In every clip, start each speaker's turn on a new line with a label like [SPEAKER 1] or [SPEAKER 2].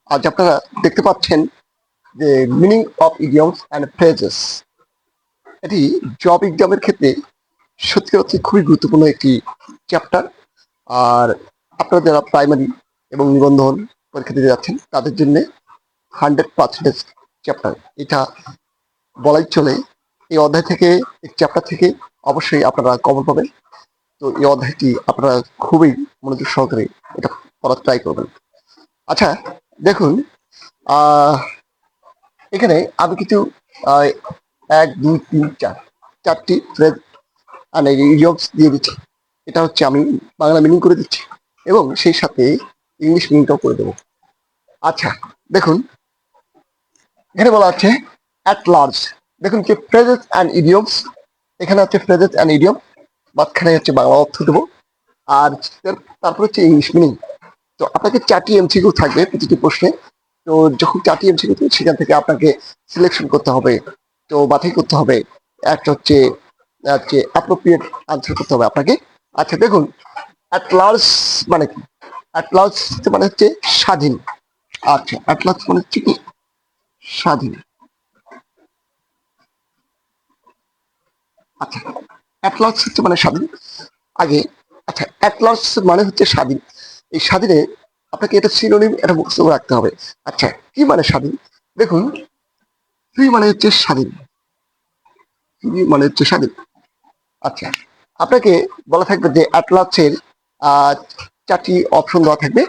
[SPEAKER 1] আজ আপনারা দেখতে পাচ্ছেন যে meaning of idioms and phrases, এটি জব এক্সামের ক্ষেত্রে সত্যি সত্যি খুবই গুরুত্বপূর্ণ একটি চ্যাপ্টার। আর আপনারা যারা প্রাইমারি এবং নিবন্ধন পরীক্ষা দিতে যাচ্ছেন তাদের জন্য 100% চ্যাপ্টার এটা বলাই চলে। এই অধ্যায় থেকে, এই চ্যাপ্টার থেকে অবশ্যই আপনারা কমন পাবেন। তো এই অধ্যায়টি আপনারা খুবই মনোযোগ সহকারে এটা পড়ার ট্রাই করবেন। আচ্ছা, দেখুন, আহ এখানে আমি কিছু আহ, 1 2 3 4 চারটি ফ্রেজ মানে ইডিয়মস দিয়ে দিচ্ছি। এটা হচ্ছে আমি বাংলা মিনিং করে দিচ্ছি এবং সেই সাথে ইংলিশ মিনিংটাও করে দেবো। আচ্ছা, দেখুন, এখানে বলা আছে অ্যাট লার্জ। দেখুন কি ফ্রেজেস অ্যান্ড ইডিয়মস, এখানে হচ্ছে ফ্রেজেস অ্যান্ড ইডিয়ম, মাঝখানে হচ্ছে বাংলা অর্থ দেবো। আর তারপর হচ্ছে ইংলিশ মিনিং। তো আপনাকে 4টি এমসিকিউ থাকবে প্রতিটি প্রশ্নে। তো যখন 4টি এমসিকিউ থাকবে সেখান থেকে আপনাকে সিলেকশন করতে হবে, তো বাছাই করতে হবে। একটা হচ্ছে হচ্ছে অ্যাপ্রোপ্রিয়েট আনসার করতে হবে আপনাকে। আচ্ছা, দেখুন, অ্যাট লার্জ মানে কি? অ্যাট লার্জ মানে হচ্ছে স্বাধীন। আচ্ছা, অ্যাট লার্জ মানে হচ্ছে কি? স্বাধীন। আচ্ছা, অ্যাট লার্জ হচ্ছে মানে স্বাধীন আগে। আচ্ছা, অ্যাট লার্জ মানে হচ্ছে স্বাধীন। এই স্বাধীনে আপনাকে এটা সিনোনিম, এটা মুখস্থ করে রাখতে হবে। আচ্ছা, কি মানে স্বাধীন? দেখুন, ফ্রি মানে হচ্ছে স্বাধীন। ফ্রি মানে হচ্ছে স্বাধীন। আচ্ছা, আপনাকে বলা থাকবে যে অ্যাটলাসের 4টি অপশন দেওয়া থাকবে,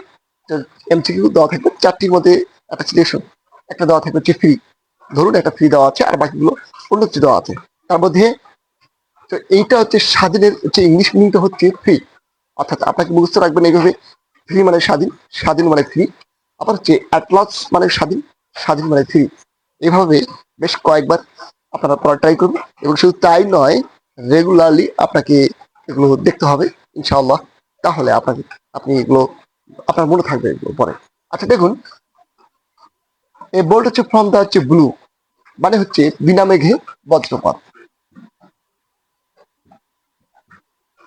[SPEAKER 1] এমসিকিউ দেওয়া থাকবে 4টির মধ্যে একটা সিলেকশন। একটা দেওয়া থাকবে হচ্ছে ফ্রি, ধরুন একটা ফ্রি দেওয়া আছে আর বাকিগুলো অন্য কিছু দেওয়া আছে তার মধ্যে। তো এইটা হচ্ছে স্বাধীনের হচ্ছে ইংলিশ মিনিংটা হচ্ছে ফ্রি। অর্থাৎ আপনাকে মুখস্থ রাখবেন এইভাবে, ফ্রি মানে স্বাধীন, স্বাধীন মানে ফ্রি। আবার হচ্ছে অ্যাটলাস মানে স্বাধীন, স্বাধীন মানে ফ্রি। এইভাবে বেশ কয়েকবার আপনারা পড়া ট্রাই করবেন এবং শুধু তাই নয়, রেগুলারলি আপনাকে এগুলো দেখতে হবে ইনশাআল্লাহ। তাহলে আপনি এগুলো আপনার মনে থাকবে এগুলো পরে। আচ্ছা, দেখুন, এই বোল্ট হচ্ছে ফ্রম দা হচ্ছে ব্লু, মানে হচ্ছে বিনা মেঘে বজ্রপাত।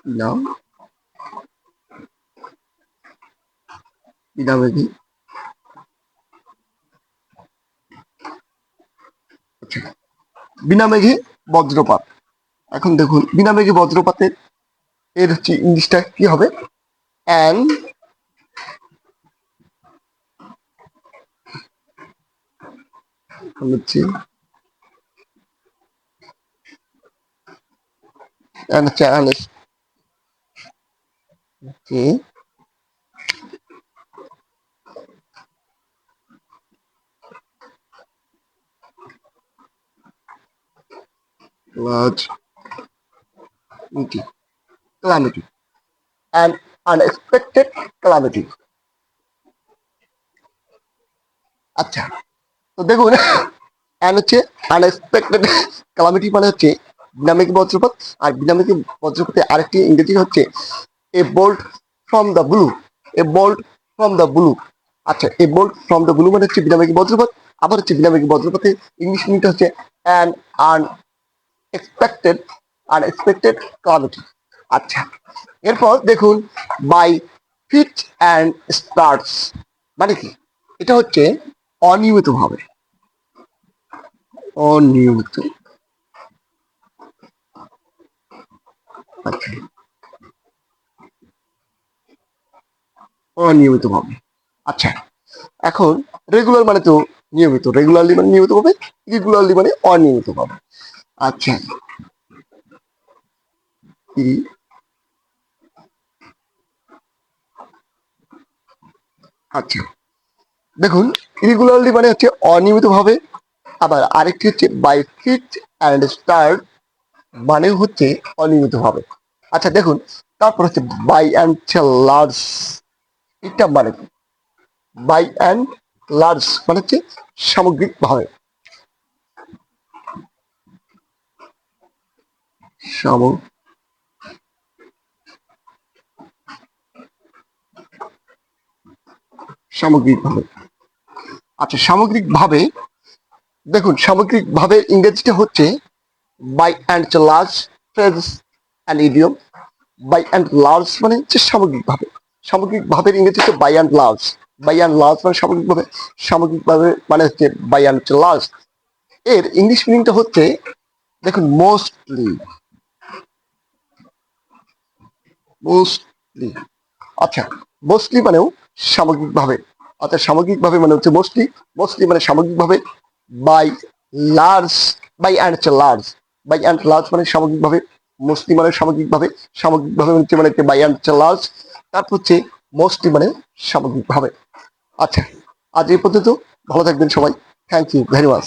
[SPEAKER 1] বিনা বিনা মেঘে, আচ্ছা, বিনা মেঘে বজ্রপাত। এখন দেখুন, বিনা মেঘে বজ্রপাতের এর হচ্ছে ইংলিশটা কি হবে? অ্যান হচ্ছে অ্যান হচ্ছে অ্যান হচ্ছে large calamity, an unexpected calamity. আচ্ছা, তো দেখুন, অ্যান হচ্ছে আনএক্সপেক্টেড ক্যালামিটি মানে হচ্ছে বিনামেঘ বজ্রপাত। আর বিনামেঘ বজ্রপাতে আরেকটি ইংরেজি হচ্ছে a bolt from the blue. A bolt from the blue. আচ্ছা, a bolt from the blue মানে হচ্ছে বিনামেঘ বজ্রপাত। আবার হচ্ছে বিনামেঘ বজ্রপাতে ইংলিশ মিনিংটা হচ্ছে অ্যান আনএক্সপেক্টেড আনএক্সপেক্টেড ক্যালামিটি। আচ্ছা, এরপর দেখুন, বাই ফিট অ্যান্ড স্টার্টস মানে কি? এটা হচ্ছে অনিয়মিতভাবে, অনিয়মিত। আচ্ছা, অনিয়মিতভাবে। আচ্ছা, এখন রেগুলার মানে তো নিয়মিত, রেগুলারলি মানে নিয়মিত ভাবে, ইরেগুলারলি মানে অনিয়মিত ভাবে। আচ্ছা, ই- আচ্ছা, দেখুন, ইরেগুলারলি মানে হচ্ছে অনিয়মিত ভাবে। আবার আরেকটি হচ্ছে বাই ফিট অ্যান্ড স্টার্ট মানে হচ্ছে অনিয়মিত ভাবে। আচ্ছা, দেখুন, তারপর হচ্ছে বাই অ্যান্ড লার্জ, এটা মানে কি? বাই অ্যান্ড লার্জ মানে হচ্ছে সামগ্রিক ভাবে, সামগ্রিক ভাবে। আচ্ছা, সামগ্রিক ভাবে, দেখুন, সামগ্রিক ভাবে ইংরেজিটা হচ্ছে by and large phrase and idiom. By and large মানে হচ্ছে সামগ্রিক ভাবে, সামগ্রিক ভাবের ইংরেজি হচ্ছে by and large. By and large মানে সামগ্রিকভাবে, সামগ্রিকভাবে মানে হচ্ছে বাই অ্যান্ড লার্জ। এর ইংলিশ মিনিংটা হচ্ছে দেখুন মোস্টলি, মোস্টলি। আচ্ছা, মোস্টলি মানেও সামগ্রিকভাবে, অর্থাৎ সামগ্রিকভাবে মানে হচ্ছে মোস্টলি, মোস্টলি মানে সামগ্রিকভাবে, বাই লার্জ, বাই অ্যান্ড হচ্ছে লার্জ, বাই অ্যান্ড লার্জ মানে সামগ্রিকভাবে, মোস্টলি মানে সামগ্রিকভাবে, সামগ্রিকভাবে হচ্ছে মানে হচ্ছে বাই অ্যান্ড হচ্ছে লার্জ, তারপর হচ্ছে মোস্টলি মানে সামগ্রিকভাবে। আচ্ছা, আজ এই পর্যন্ত, ভালো থাকবেন সবাই, থ্যাংক ইউ ভেরি মাচ।